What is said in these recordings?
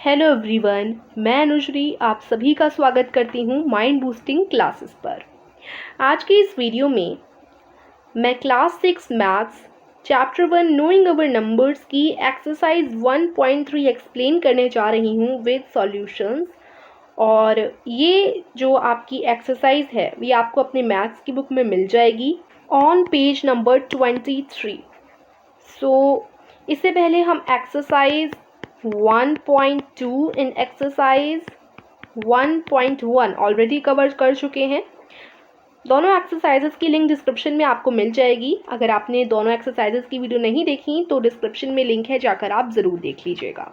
Hello everyone, मैं अनुश्री आप सभी का स्वागत करती हूँ माइंड बूस्टिंग क्लासेस पर। आज की इस वीडियो में मैं क्लास 6 मैथ्स चैप्टर 1 नोइंग अवर नंबर्स की एक्सरसाइज 1.3 एक्सप्लेन करने जा रही हूँ विद सॉल्यूशंस। और ये जो आपकी एक्सरसाइज है ये आपको अपने मैथ्स की बुक में मिल जाएगी ऑन पेज नंबर 23। इससे पहले हम एक्सरसाइज 1.2 इन एक्सरसाइज 1.1 ऑलरेडी कवर कर चुके हैं। दोनों एक्सरसाइजेस की लिंक डिस्क्रिप्शन में आपको मिल जाएगी। अगर आपने दोनों एक्सरसाइजेस की वीडियो नहीं देखी तो डिस्क्रिप्शन में लिंक है, जाकर आप ज़रूर देख लीजिएगा।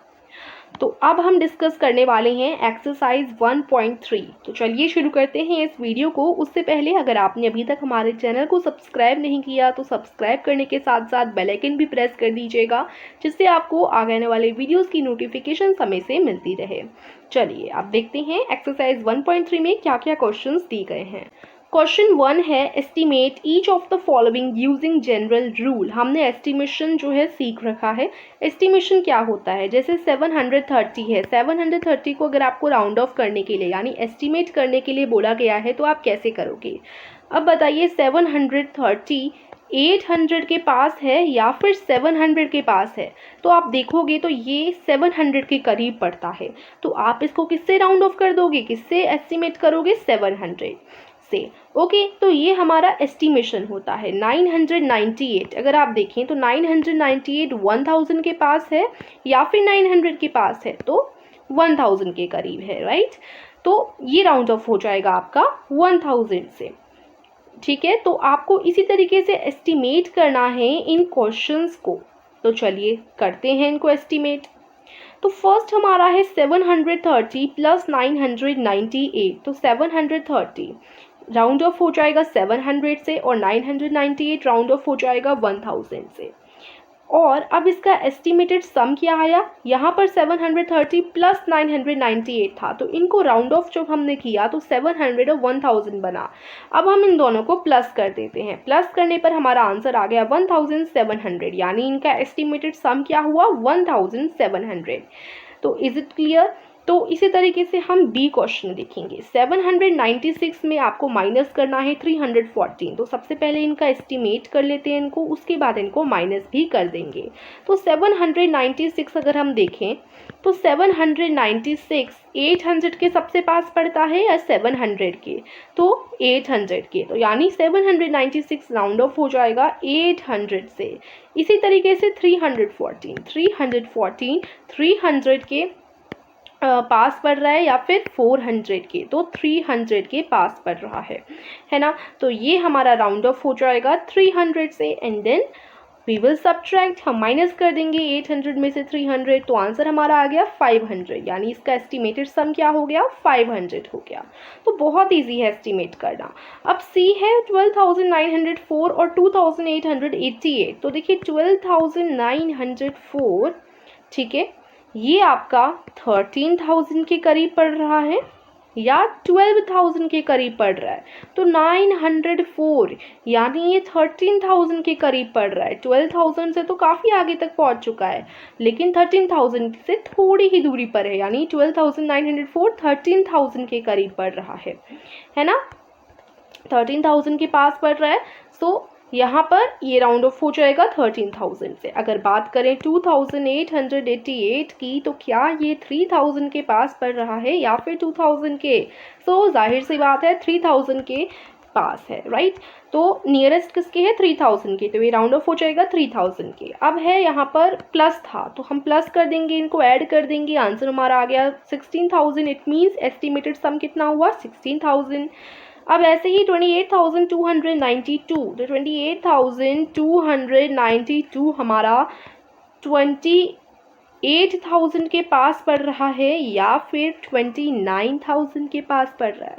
तो अब हम डिस्कस करने वाले हैं एक्सरसाइज 1.3। तो चलिए शुरू करते हैं इस वीडियो को। उससे पहले अगर आपने अभी तक हमारे चैनल को सब्सक्राइब नहीं किया तो सब्सक्राइब करने के साथ साथ बेल आइकन भी प्रेस कर दीजिएगा, जिससे आपको आगे आने वाले वीडियोस की नोटिफिकेशन समय से मिलती रहे। चलिए अब देखते हैं एक्सरसाइज 1.3 में क्या क्या क्वेश्चंस दिए गए हैं। क्वेश्चन 1 है estimate each of the following using general rule. हमने एस्टिमेशन जो है सीख रखा है। एस्टिमेशन क्या होता है, जैसे 730 है, 730 को अगर आपको राउंड ऑफ करने के लिए यानी एस्टिमेट करने के लिए बोला गया है तो आप कैसे करोगे। अब बताइए 730 800 के पास है या फिर 700 के पास है। तो आप देखोगे तो ये 700 के करीब पड़ता है, तो आप इसको किससे राउंड ऑफ कर दोगे, किससे एस्टिमेट करोगे, 700 से। ओके, तो ये हमारा एस्टिमेशन होता है। 998 अगर आप देखें तो 998 1000 के पास है या फिर 900 के पास है तो 1000 के करीब है, राइट। तो ये राउंड ऑफ हो जाएगा आपका 1000 से। ठीक है, तो आपको इसी तरीके से एस्टिमेट करना है इन क्वेश्चंस को। तो चलिए करते हैं इनको एस्टिमेट। तो फर्स्ट हमारा है 730 प्लस 998, तो 730 राउंड ऑफ हो जाएगा 700 से और 998 राउंड ऑफ हो जाएगा 1000 से। और अब इसका एस्टिमेटेड सम क्या आया, यहाँ पर 730 प्लस 998 था, तो इनको राउंड ऑफ जब हमने किया तो 700 और 1000 बना। अब हम इन दोनों को प्लस कर देते हैं। प्लस करने पर हमारा आंसर आ गया 1700, यानी इनका एस्टिमेटेड सम क्या हुआ 1700। तो इज इट क्लियर। तो इसी तरीके से हम बी क्वेश्चन देखेंगे। 796 में आपको माइनस करना है 314, तो सबसे पहले इनका एस्टिमेट कर लेते हैं इनको, उसके बाद इनको माइनस भी कर देंगे। तो 796 अगर हम देखें तो 796 800 के सबसे पास पड़ता है या 700 के, तो 800 के, तो यानी 796 राउंड ऑफ हो जाएगा 800 से। इसी तरीके से 314 300 के पास पड़ रहा है या फिर 400 के, तो 300 के पास पड़ रहा है ना। तो ये हमारा राउंड ऑफ हो जाएगा 300 से and then we will subtract, हम माइनस कर देंगे 800 में से 300, तो आंसर हमारा आ गया 500, यानी इसका एस्टिमेटेड सम क्या हो गया 500 हो गया। तो बहुत इजी है एस्टिमेट करना। अब सी है 12,904 और 2,888, तो देखिए 12,904, ठीक है, ये आपका 13,000 के करीब पड़ रहा है या 12,000 के करीब पड़ रहा है। तो 904 यानी ये 13,000 के करीब पड़ रहा है। 12,000 से तो काफ़ी आगे तक पहुंच चुका है, लेकिन 13,000 से थोड़ी ही दूरी पर है, यानी 12,904 13,000 के करीब पड़ रहा है ना, 13,000 के पास पड़ रहा है। सो यहाँ पर ये राउंड ऑफ हो जाएगा 13,000 से। अगर बात करें 2,888 की, तो क्या ये 3,000 के पास पड़ रहा है या फिर 2,000 के। सो जाहिर सी बात है 3,000 के पास है, राइट। तो नियरेस्ट किसके है 3,000 के, तो ये राउंड ऑफ हो जाएगा 3,000 के। अब है यहाँ पर प्लस था तो हम प्लस कर देंगे, इनको ऐड कर देंगे, आंसर हमारा आ गया 16,000। इट मीन्स एस्टिमेटेड सम कितना हुआ 16,000। अब ऐसे ही 28,292, तो 28,292 हमारा 28,000 के पास पड़ रहा है या फिर 29,000 के पास पड़ रहा है।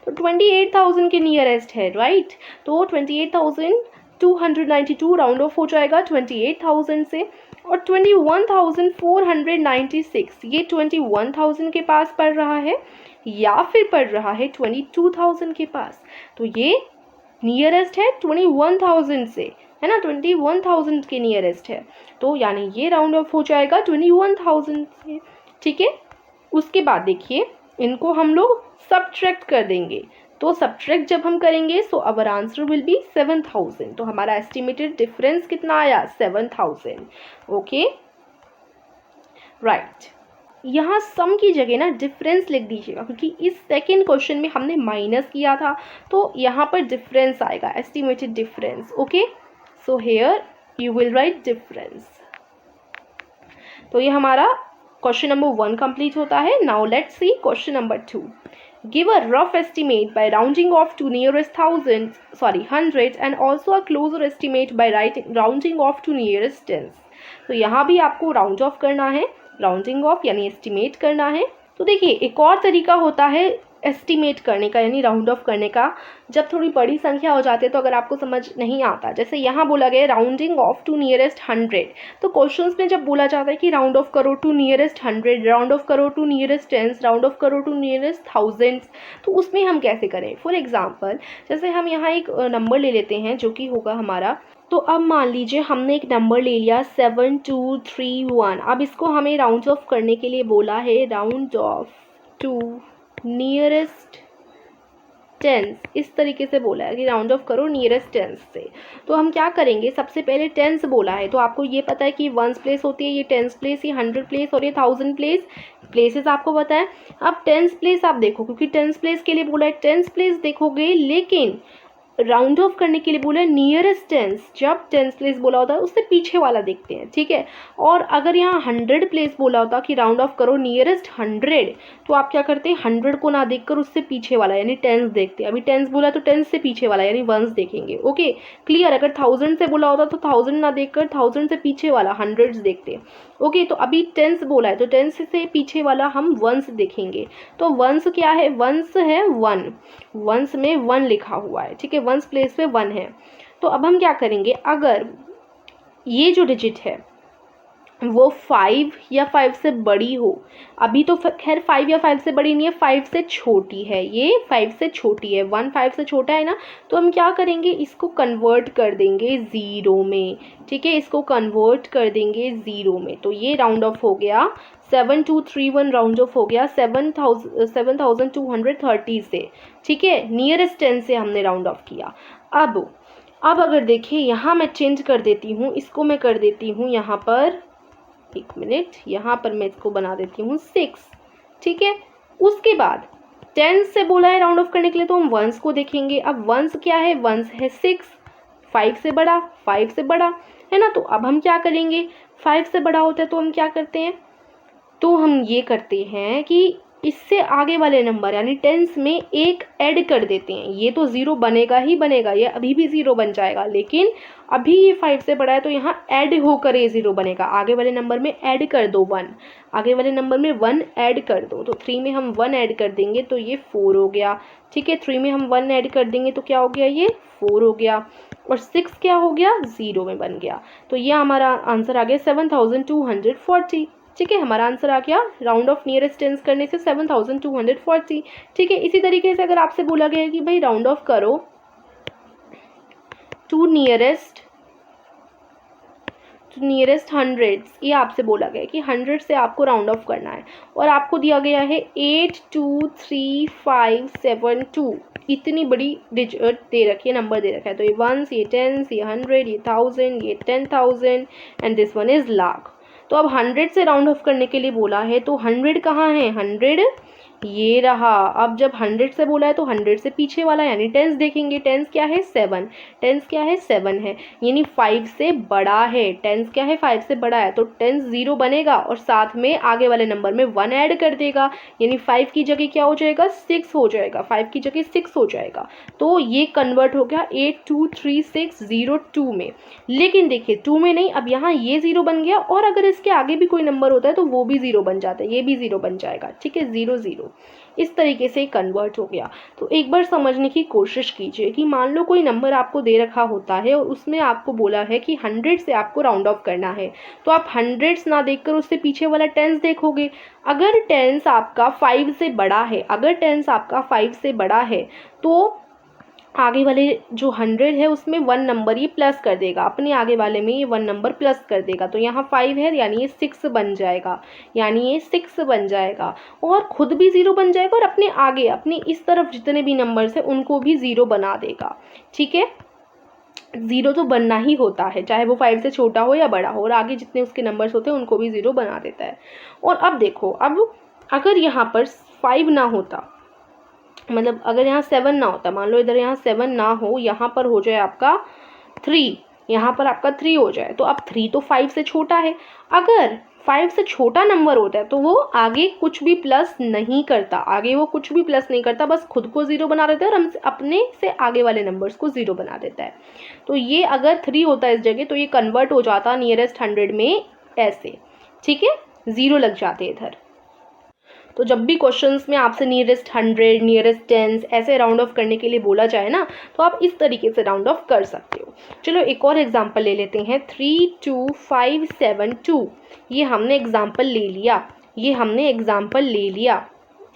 तो 28,000 के नियरेस्ट है, राइट। तो 28,292 राउंड ऑफ हो जाएगा 28,000 से। और 21,496 ये 21,000 के पास पड़ रहा है या फिर पड़ रहा है 22,000 के पास, तो ये नियरेस्ट है 21,000 से, है ना, 21,000 के नियरेस्ट है। तो यानी ये राउंड ऑफ हो जाएगा 21,000 से, ठीक है। उसके बाद देखिए इनको हम लोग सब्ट्रैक्ट कर देंगे, तो सब्ट्रैक्ट जब हम करेंगे सो अवर आंसर विल बी 7000। तो हमारा एस्टिमेटेड डिफरेंस कितना आया 7000। ओके राइट, यहाँ सम की जगह ना डिफरेंस लिख दीजिएगा, क्योंकि इस सेकेंड क्वेश्चन में हमने माइनस किया था तो यहाँ पर डिफरेंस आएगा, estimated difference. Okay, so here you will write difference. तो ये हमारा क्वेश्चन नंबर 1 कंप्लीट होता है। Now let's see question number 2। Give a rough estimate by rounding off to nearest hundreds and also a closer estimate by rounding off to nearest tens। तो यहाँ भी आपको round of करना है, rounding off यानी estimate करना है। तो देखिए एक और तरीका होता है एस्टिमेट करने का यानी राउंड ऑफ करने का, जब थोड़ी बड़ी संख्या हो जाती है तो अगर आपको समझ नहीं आता, जैसे यहाँ बोला गया राउंडिंग ऑफ टू नियरेस्ट 100, तो क्वेश्चंस में जब बोला जाता है कि राउंड ऑफ करो टू नियरेस्ट 100, राउंड ऑफ करो to nearest tens, round off करो टू नियरेस्ट थाउजेंड्स, तो उसमें हम कैसे करें। फॉर एग्जाम्पल जैसे हम यहाँ एक नंबर ले लेते हैं जो कि होगा हमारा, तो अब मान लीजिए हमने एक नंबर ले लिया 7231। अब इसको हमें राउंड ऑफ करने के लिए बोला है round off to nearest tens, इस तरीके से बोला है कि राउंड ऑफ करो नियरेस्ट टेंस से। तो हम क्या करेंगे, सबसे पहले टेंस बोला है तो आपको ये पता है कि वंस प्लेस होती है, ये टेंस प्लेस, ये 100 प्लेस और ये 1000 प्लेस, प्लेसेस आपको पता है। अब टेंस प्लेस आप देखो, क्योंकि टेंस प्लेस के लिए बोला है टेंस प्लेस देखोगे, लेकिन राउंड ऑफ करने के लिए बोला है नियरेस्ट टेंस, जब टेंस प्लेस बोला होता है उससे पीछे वाला देखते हैं, ठीक है। और अगर यहाँ 100 प्लेस बोला होता कि राउंड ऑफ करो नियरेस्ट 100, तो आप क्या करते हैं 100 को ना देखकर उससे पीछे वाला यानी टेंस देखते हैं। अभी टेंस बोला तो टेंस से पीछे वाला यानी वंस देखेंगे। Okay clear. अगर 1000 से बोला होता तो 1000 ना देखकर 1000 से पीछे वाला हंड्रेड्स देखते। ओके तो अभी टेंस बोला है तो टेंस से पीछे वाला हम वंस देखेंगे। तो वंस क्या है, वंस है 1, वंस में 1 लिखा हुआ है, ठीक है, वंस प्लेस पे 1 है। तो अब हम क्या करेंगे, अगर ये जो डिजिट है वो 5 या 5 से बड़ी हो, अभी तो खैर 5 या 5 से बड़ी नहीं है, 5 से छोटी है, ये 5 से छोटी है, 1 5 से छोटा है ना, तो हम क्या करेंगे इसको कन्वर्ट कर देंगे 0 में, ठीक है, इसको कन्वर्ट कर देंगे 0 में। तो ये राउंड ऑफ हो गया 7231, राउंड ऑफ हो गया 7230 से, ठीक है, नियरेस्ट 10 से हमने राउंड ऑफ किया। अब अगर देखिए यहाँ मैं चेंज कर देती हूँ, इसको मैं कर देती हूँ यहाँ पर, एक मिनट, यहाँ पर मैं इसको बना देती हूँ 6, ठीक है। उसके बाद 10 से बोला है राउंड ऑफ करने के लिए तो हम वंस को देखेंगे। अब वंस क्या है, वंस है 6, 5 से बड़ा, 5 से बड़ा है ना। तो अब हम क्या करेंगे, 5 से बड़ा होता है तो हम क्या करते हैं, तो हम ये करते हैं कि इससे आगे वाले नंबर यानी टेंस में एक ऐड कर देते हैं। ये तो 0 बनेगा ही बनेगा, ये अभी भी 0 बन जाएगा, लेकिन अभी ये 5 से बड़ा है तो यहाँ ऐड होकर ये 0 बनेगा। आगे वाले नंबर में ऐड कर दो 1, आगे वाले नंबर में 1 ऐड कर दो। तो 3 में हम 1 ऐड कर देंगे तो ये 4 हो गया, ठीक है। 3 में हम 1 ऐड कर देंगे तो क्या हो गया, ये 4 हो गया, और 6 क्या हो गया, 0 में बन गया। तो ये हमारा आंसर आ गया 7240, ठीक है। हमारा आंसर आ गया राउंड ऑफ नियरेस्ट टेंस करने से 7240, ठीक है। इसी तरीके से अगर आपसे बोला गया है कि भाई राउंड ऑफ करो टू नियरेस्ट हंड्रेड्स, ये आपसे बोला गया है कि 100 से आपको राउंड ऑफ करना है, और आपको दिया गया है 82352, इतनी बड़ी डिजिट दे रखी है, नंबर दे रखा है। तो ये वंस, ये टेंस, ये 100, ये 1000, ये 10,000 and this one is lakh. तो अब 100 से राउंड ऑफ करने के लिए बोला है तो 100 कहाँ है, 100 ये रहा। अब जब 100 से बोला है तो 100 से पीछे वाला यानी टेंस देखेंगे। टेंस क्या है 7, टेंस क्या है 7 है, यानी 5 से बड़ा है। टेंस क्या है 5 से बड़ा है, तो टेंस 0 बनेगा और साथ में आगे वाले नंबर में 1 ऐड कर देगा, यानी 5 की जगह क्या हो जाएगा 6 हो जाएगा, 5 की जगह 6 हो जाएगा। तो ये कन्वर्ट हो गया 82360 में। लेकिन देखिए 2 में नहीं, अब यहाँ ये 0 बन गया, और अगर इसके आगे भी कोई नंबर होता है तो वो भी 0 बन जाता है, ये भी 0 बन जाएगा, ठीक है, 0 0 इस तरीके से कन्वर्ट हो गया। तो एक बार समझने की कोशिश कीजिए कि मान लो कोई नंबर आपको दे रखा होता है और उसमें आपको बोला है कि 100 से आपको राउंड ऑफ करना है, तो आप 100 ना देखकर उससे पीछे वाला टेंस देखोगे। अगर टेंस आपका 5 से बड़ा है, अगर टेंस आपका 5 से बड़ा है तो आगे वाले जो 100 है उसमें 1 नंबर ये प्लस कर देगा, अपने आगे वाले में ये 1 नंबर प्लस कर देगा। तो यहाँ 5 है यानी ये 6 बन जाएगा, यानी ये 6 बन जाएगा और खुद भी 0 बन जाएगा और अपने आगे अपनी इस तरफ जितने भी नंबर्स हैं उनको भी 0 बना देगा। ठीक है, 0 तो बनना ही होता है, चाहे वो 5 से छोटा हो या बड़ा हो, और आगे जितने उसके नंबर्स होते हैं उनको भी 0 बना देता है। और अब देखो, अब अगर यहाँ पर 5 ना होता, मतलब अगर यहाँ 7 ना होता, मान लो इधर यहाँ 7 ना हो, यहाँ पर हो जाए आपका 3, यहाँ पर आपका 3 हो जाए, तो अब 3 तो 5 से छोटा है। अगर 5 से छोटा नंबर होता है तो वो आगे कुछ भी प्लस नहीं करता, आगे वो कुछ भी प्लस नहीं करता, बस खुद को 0 बना देता है और हम अपने से आगे वाले नंबर्स को 0 बना देता है। तो ये अगर 3 होता है इस जगह तो ये कन्वर्ट हो जाता नियरेस्ट 100 में ऐसे। ठीक है, 0 लग जाते इधर। तो जब भी क्वेश्चंस में आपसे नियरेस्ट 100, नियरेस्ट 10 ऐसे राउंड ऑफ करने के लिए बोला जाए ना, तो आप इस तरीके से राउंड ऑफ कर सकते हो। चलो एक और एग्जांपल ले लेते हैं, 32572। ये हमने एग्जांपल ले लिया, ये हमने एग्जांपल ले लिया।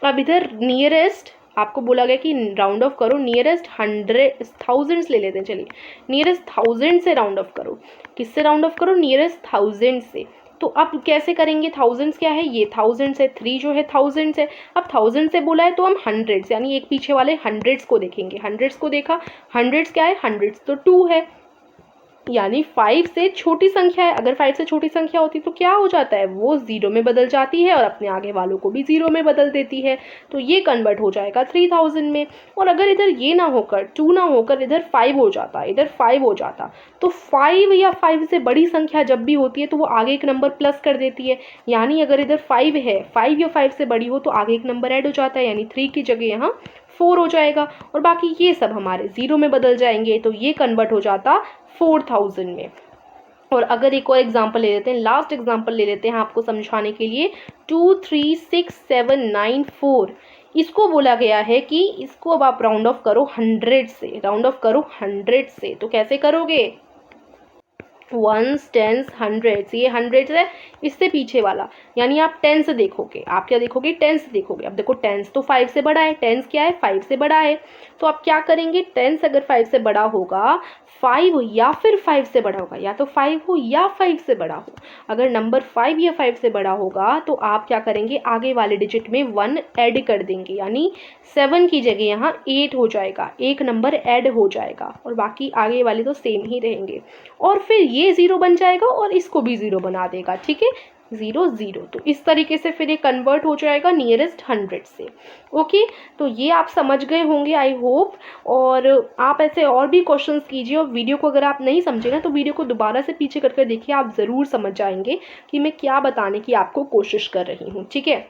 अब इधर नियरेस्ट आपको बोला गया कि राउंड ऑफ करो, नियरेस्ट 100 थाउजेंड्स ले लेते हैं। चलिए नियरेस्ट 1000 से राउंड ऑफ करो। किससे राउंड ऑफ करो? नियरेस्ट 1000 से। तो अब कैसे करेंगे? थाउजेंड्स क्या है? ये थाउजेंड्स है, 3 जो है थाउजेंड्स है। अब 1000 से बोला है तो हम हंड्रेड्स, यानी एक पीछे वाले हंड्रेड्स को देखेंगे। हंड्रेड्स को देखा, हंड्रेड्स क्या है? हंड्रेड्स तो 2 है, यानी 5 से छोटी संख्या है। अगर 5 से छोटी संख्या होती तो क्या हो जाता है? वो 0 में बदल जाती है और अपने आगे वालों को भी 0 में बदल देती है। तो ये कन्वर्ट हो जाएगा 3000 में। और अगर इधर ये ना होकर 2 ना होकर इधर 5 हो जाता, इधर 5 हो जाता, तो 5 या 5 से बड़ी संख्या जब भी होती है तो वो आगे एक नंबर प्लस कर देती है। यानी अगर इधर 5 है, 5 या 5 से बड़ी हो तो आगे एक नंबर ऐड हो जाता है, यानी 3 की जगह यहाँ 4 हो जाएगा और बाकी ये सब हमारे 0 में बदल जाएंगे। तो ये कन्वर्ट हो जाता 4000 में। और अगर एक और एग्जांपल ले लेते हैं, लास्ट एग्जांपल ले लेते हैं आपको समझाने के लिए, 236794। इसको बोला गया है कि इसको अब आप राउंड ऑफ करो 100 से, राउंड ऑफ करो 100 से। तो कैसे करोगे? 1s 10s 100s, ये 100 है, इससे पीछे वाला, यानी आप 10 से देखोगे। आप क्या देखोगे? 10 से देखोगे। अब देखो 10 तो 5 से बड़ा है, 10 क्या है? 5 से बड़ा है। तो आप क्या करेंगे? 10 अगर 5 से बड़ा होगा, 5 या फिर 5 से बड़ा होगा, या तो 5 हो या 5 से बड़ा हो। अगर नंबर 5 या 5 से बड़ा होगा तो आप क्या करेंगे? आगे वाले डिजिट में 1 ऐड कर देंगे, यानी 7 की जगह यहाँ 8 हो जाएगा, एक नंबर ऐड हो जाएगा और बाकी आगे वाले तो सेम ही रहेंगे। और फिर ये 0 बन जाएगा और इसको भी 0 बना देगा। ठीक है, 0 0। तो इस तरीके से फिर ये कन्वर्ट हो जाएगा नियरेस्ट 100 से। ओके, तो ये आप समझ गए होंगे आई होप। और आप ऐसे और भी क्वेश्चंस कीजिए, और वीडियो को अगर आप नहीं समझे ना तो वीडियो को दोबारा से पीछे कर देखिए, आप ज़रूर समझ जाएंगे कि मैं क्या बताने की आपको कोशिश कर रही हूँ। ठीक है,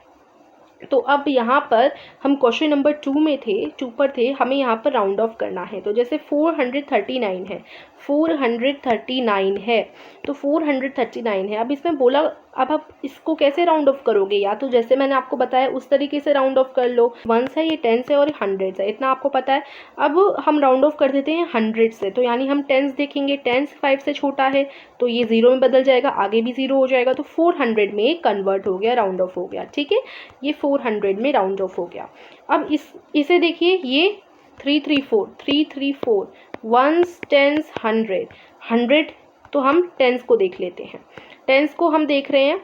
तो अब यहाँ पर हम क्वेश्चन नंबर 2 में थे, 2 पर थे, हमें यहाँ पर राउंड ऑफ करना है। तो जैसे 439 है, 439 है, तो 439 है। अब इसमें बोला, अब आप इसको कैसे राउंड ऑफ करोगे? या तो जैसे मैंने आपको बताया उस तरीके से राउंड ऑफ कर लो। 1s है, ये 10s है और 100s है, इतना आपको पता है। अब हम राउंड ऑफ कर देते हैं 100 से, तो यानी हम 10s देखेंगे, 10s 5 से छोटा है तो ये 0 में बदल जाएगा, आगे भी 0 हो जाएगा, तो 400 में कन्वर्ट हो गया, राउंड ऑफ हो गया। ठीक है, ये 400 में राउंड ऑफ हो गया। अब इसे देखिए, ये 334 1s 10s 100 100, तो हम 10s को देख लेते हैं। 10s को हम देख रहे हैं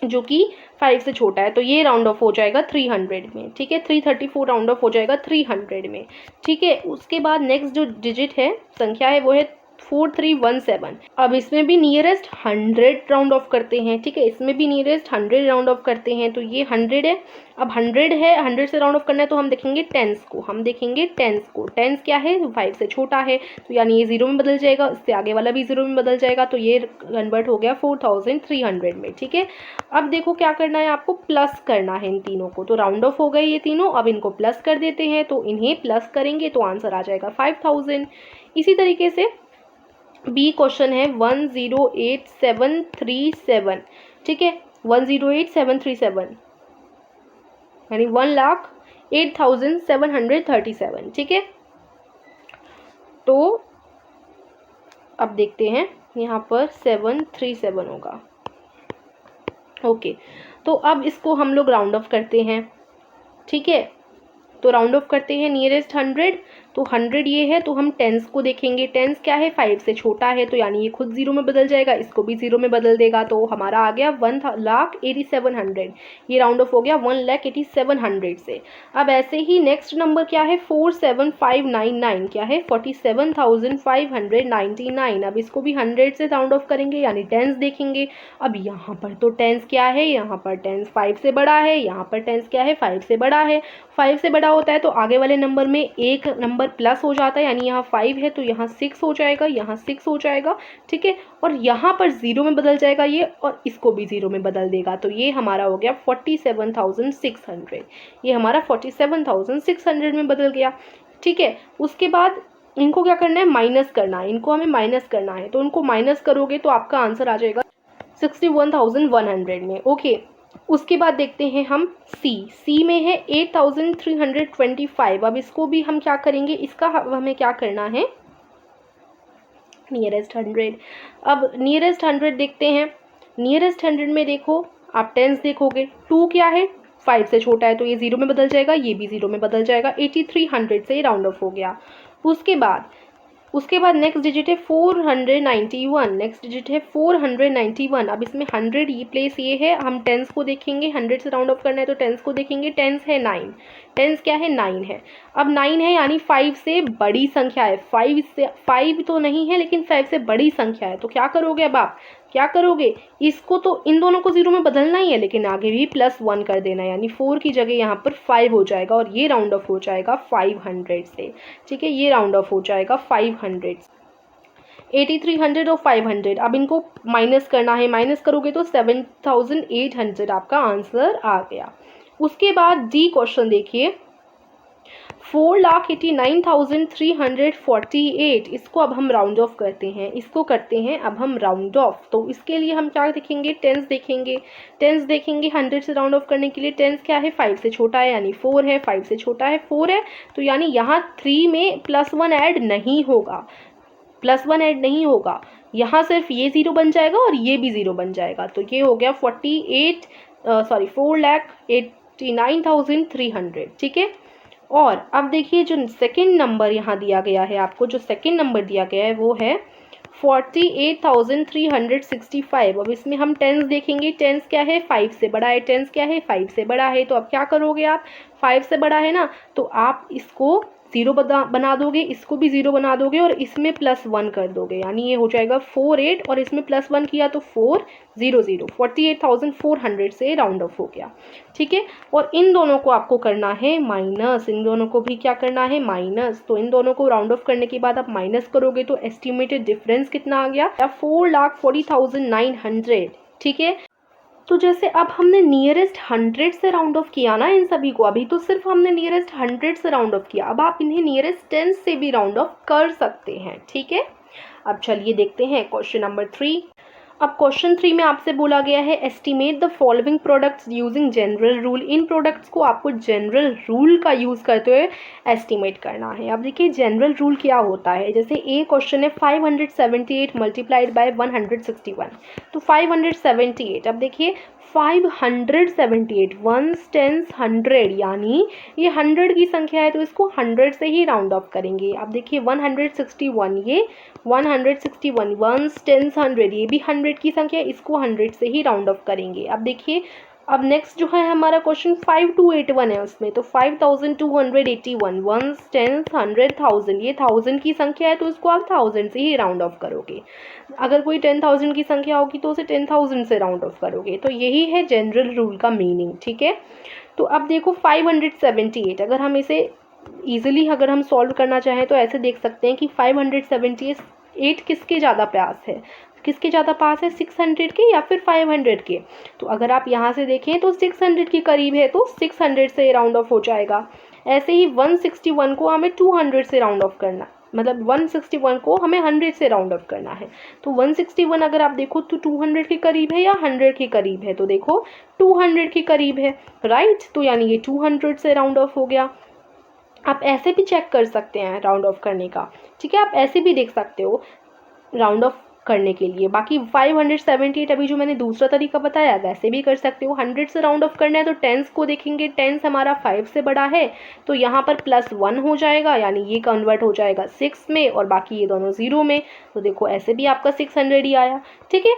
जो कि 5 से छोटा है, तो ये राउंड ऑफ हो जाएगा 300 में। ठीक है, 334 राउंड ऑफ हो जाएगा 300 में। ठीक है, उसके बाद नेक्स्ट जो डिजिट है, संख्या है, वो है 4317। अब इसमें भी नियरेस्ट 100 राउंड ऑफ करते हैं। ठीक है, इसमें भी नियरेस्ट 100 राउंड ऑफ करते हैं। तो ये 100 है, अब 100 है, 100 से राउंड ऑफ करना है तो हम देखेंगे 10s को, हम देखेंगे 10s को। 10s क्या है? 5 से छोटा है, तो यानी ये 0 में बदल जाएगा, इससे आगे वाला भी 0 में बदल जाएगा, तो ये कन्वर्ट हो गया 4300 में। ठीक है, अब देखो क्या करना है आपको? प्लस करना है इन तीनों को। तो राउंड ऑफ हो गए ये तीनों, अब इनको प्लस कर देते हैं, तो इन्हें प्लस करेंगे तो आंसर आ जाएगा 5000। इसी तरीके से बी क्वेश्चन है 108737। ठीक है, 108737 यानी 1,08,737। ठीक है, तो अब देखते हैं यहाँ पर 737 होगा। ओके, तो अब इसको हम लोग राउंड ऑफ करते हैं। ठीक है, तो राउंड ऑफ करते हैं नियरेस्ट 100, तो 100 ये है, तो हम टेंस को देखेंगे। टेंस क्या है, 5 से छोटा है, तो यानी ये खुद 0 में बदल जाएगा, इसको भी 0 में बदल देगा। तो हमारा आ गया 1,87,100, ये राउंड ऑफ हो गया 1,87,100 से। अब ऐसे ही नेक्स्ट नंबर क्या है 47599, क्या है 47,599। अब इसको भी 100 से राउंड ऑफ करेंगे, यानी टेंस देखेंगे। अब यहाँ पर तो टेंस क्या है, यहाँ पर टेंस 5 से बड़ा है, यहाँ पर टेंस क्या है 5 से बड़ा है। 5 से बड़ा होता है तो आगे वाले नंबर में एक नंबर प्लस हो जाता है, यानी यहाँ 5 है तो यहाँ 6 हो जाएगा, यहाँ 6 हो जाएगा, ठीक है। और यहाँ पर 0 में बदल जाएगा ये, और इसको भी 0 में बदल देगा। तो ये हमारा हो गया 47,600, ये हमारा 47,600 में बदल गया, ठीक है। उसके बाद इनको क्या करना है, माइनस करना है, इनको हमें माइनस करना है। तो इनको माइनस करोगे तो आपका आंसर आ जाएगा 61,100 में, ओके। उसके बाद देखते हैं हम सी में है 8,325। अब इसको भी हम क्या करेंगे, इसका हमें क्या करना है, नियरेस्ट 100। अब नियरेस्ट 100 देखते हैं। नियरेस्ट 100 में देखो आप टेंस देखोगे, 2 क्या है 5 से छोटा है, तो ये 0 में बदल जाएगा, ये भी 0 में बदल जाएगा। 8300 से राउंड ऑफ हो गया। उसके बाद नेक्स्ट डिजिट है 491, नेक्स्ट डिजिट है 491। अब इसमें 100 ये प्लेस ये है, हम टेंस को देखेंगे, 100 से राउंड ऑफ करना है तो टेंस को देखेंगे। टेंस है 9, टेंस क्या है 9 है। अब 9 है यानी 5 से बड़ी संख्या है, 5 तो नहीं है लेकिन 5 से बड़ी संख्या है। तो क्या करोगे, अब आप क्या करोगे, इसको तो इन दोनों को 0 में बदलना ही है, लेकिन आगे भी +1 कर देना है, यानी 4 की जगह यहाँ पर 5 हो जाएगा, और ये राउंड ऑफ हो जाएगा 500 से, ठीक है। ये राउंड ऑफ हो जाएगा 500, 8300 और 500। अब इनको माइनस करना है, माइनस करोगे तो 7800 आपका आंसर आ गया। उसके बाद डी क्वेश्चन देखिए, 4,89,348। इसको अब हम राउंड ऑफ करते हैं, इसको करते हैं अब हम राउंड ऑफ। तो इसके लिए हम क्या देखेंगे, टेंस देखेंगे। टेंस देखेंगे 100 से राउंड ऑफ करने के लिए। टेंस क्या है 5 से छोटा है, यानी 4 है, 5 से छोटा है 4 है, तो यानी यहाँ 3 में +1 ऐड नहीं होगा, +1 ऐड नहीं होगा, यहाँ सिर्फ ये 0 बन जाएगा और ये भी 0 बन जाएगा। तो ये हो गया 4,89,300, ठीक है। और अब देखिए जो सेकंड नंबर यहाँ दिया गया है आपको, जो सेकंड नंबर दिया गया है वो है 48,365। अब इसमें हम टेंस देखेंगे। टेंस क्या है 5 से बड़ा है, टेंस क्या है 5 से बड़ा है। तो अब क्या करोगे आप, 5 से बड़ा है ना, तो आप इसको 0 बना दोगे, इसको भी 0 बना दोगे और इसमें +1 कर दोगे, यानी ये हो जाएगा 48 और इसमें +1 किया तो 400, 48,400 से राउंड ऑफ हो गया, ठीक है। और इन दोनों को आपको करना है माइनस, इन दोनों को भी क्या करना है माइनस। तो इन दोनों को राउंड ऑफ करने के बाद आप माइनस करोगे तो एस्टिमेटेड डिफरेंस कितना आ गया, 4,40,900, ठीक है। तो जैसे अब हमने नियरेस्ट 100 से राउंड ऑफ किया ना इन सभी को, अभी तो सिर्फ हमने नियरेस्ट 100 से राउंड ऑफ किया, अब आप इन्हें नियरेस्ट 10 से भी राउंड ऑफ कर सकते हैं, ठीक है। अब चलिए देखते हैं क्वेश्चन नंबर 3। अब क्वेश्चन 3 में आपसे बोला गया है estimate the following products using general rule. In products को आपको जनरल रूल का यूज़ करते हुए एस्टिमेट करना है। अब देखिए जनरल रूल क्या होता है, जैसे ए क्वेश्चन है 578 मल्टीप्लाइड बाय 161, तो 578। अब देखिए 578 1s 10s 100, यानी ये 100 की संख्या है तो इसको 100 से ही राउंड ऑफ करेंगे। अब देखिए 161, ये 161 1s 10s 100, ये भी 100 की संख्या है, इसको 100 से ही राउंड ऑफ करेंगे। अब देखिए अब नेक्स्ट जो है हमारा क्वेश्चन 5281 है, उसमें तो 5281 1s 10s 100 1000, ये 1000 की संख्या है तो इसको आप 1000 से ही राउंड ऑफ करोगे। अगर कोई 10,000 की संख्या होगी तो उसे 10,000 से राउंड ऑफ करोगे। तो यही है जनरल रूल का मीनिंग, ठीक है। तो अब देखो 578, अगर हम इसे ईजिली अगर हम सॉल्व करना चाहें तो ऐसे देख सकते हैं कि 578 किसके ज़्यादा पास है, किसके ज़्यादा पास है, 600 के या फिर 500 के। तो अगर आप यहाँ से देखें तो 600 के करीब है तो 600 से राउंड ऑफ हो जाएगा। ऐसे ही 161 को हमें 200 से राउंड ऑफ करना, मतलब 161 को हमें 100 से राउंड ऑफ करना है। तो 161 अगर आप देखो तो 200 के करीब है या 100 के करीब है, तो देखो 200 के करीब है, राइट। तो यानी ये 200 से राउंड ऑफ हो गया। आप ऐसे भी चेक कर सकते हैं राउंड ऑफ करने का, ठीक है। आप ऐसे भी देख सकते हो राउंड ऑफ करने के लिए। बाकी 578 अभी जो मैंने दूसरा तरीका बताया वैसे भी कर सकते हो। 100 से राउंड ऑफ करना है तो टेंस को देखेंगे, टेंस हमारा 5 से बड़ा है तो यहाँ पर +1 हो जाएगा, यानी ये कन्वर्ट हो जाएगा 6 में और बाकी ये दोनों 0 में। तो देखो ऐसे भी आपका 600 ही आया। ठीक है,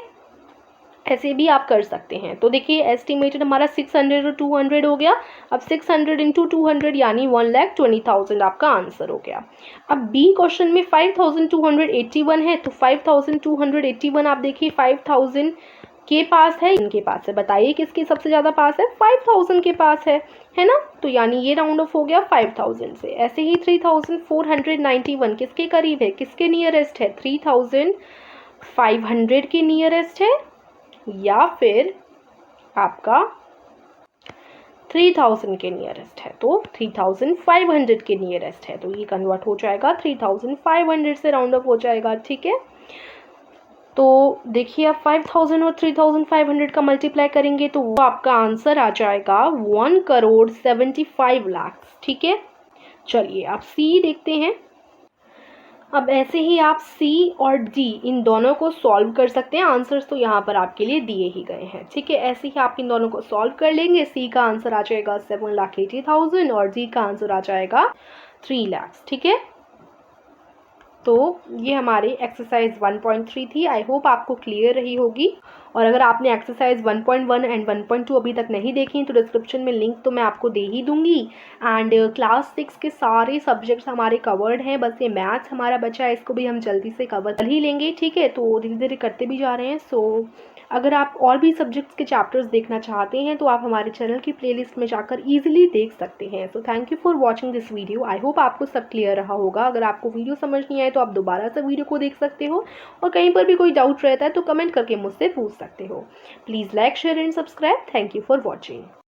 ऐसे भी आप कर सकते हैं। तो देखिए एस्टिमेटेड हमारा 600 और 200 हो गया। अब 600 इंटू 200 यानी 1,20,000 आपका आंसर हो गया। अब बी क्वेश्चन में 5,281 है, तो 5,281 आप देखिए 5,000 के पास है, इनके पास है। बताइए किसके सबसे ज़्यादा पास है? 5,000 के पास है ना। तो यानी ये राउंड ऑफ हो गया 5,000 से। ऐसे ही 3,491 किसके करीब है, किसके नियरेस्ट है? 3,500 के नियरेस्ट है या फिर आपका 3,000 के नियरेस्ट है? तो 3,500 के नियरेस्ट है, तो ये कन्वर्ट हो जाएगा 3,500 से राउंड अप हो जाएगा। ठीक है, तो देखिए आप 5,000 और 3,500 का मल्टीप्लाई करेंगे तो वो आपका आंसर आ जाएगा 1,75,00,000। ठीक है, चलिए आप सी देखते हैं। अब ऐसे ही आप सी और डी इन दोनों को सॉल्व कर सकते हैं। आंसर्स तो यहाँ पर आपके लिए दिए ही गए हैं। ठीक है, ऐसे ही आप इन दोनों को सॉल्व कर लेंगे। सी का आंसर आ जाएगा 7,80,000 और डी का आंसर आ जाएगा 3 लाख। ठीक है, तो ये हमारी एक्सरसाइज 1.3 थी। आई होप आपको क्लियर रही होगी। और अगर आपने एक्सरसाइज 1.1 एंड 1.2 अभी तक नहीं देखी तो डिस्क्रिप्शन में लिंक तो मैं आपको दे ही दूंगी। एंड क्लास 6 के सारे सब्जेक्ट्स हमारे कवर्ड हैं, बस ये मैथ्स हमारा बचा है, इसको भी हम जल्दी से कवर कर ही लेंगे। ठीक है, तो धीरे धीरे करते भी जा रहे हैं। सो अगर आप और भी सब्जेक्ट्स के चैप्टर्स देखना चाहते हैं तो आप हमारे चैनल की प्लेलिस्ट में जाकर ईजिली देख सकते हैं। So thank you for watching this video. I hope आपको सब क्लियर रहा होगा। अगर आपको वीडियो समझ नहीं आए तो आप दोबारा से वीडियो को देख सकते हो और कहीं पर भी कोई डाउट रहता है तो कमेंट करके मुझसे पूछ सकते हो। Please like, share and subscribe. Thank you for watching.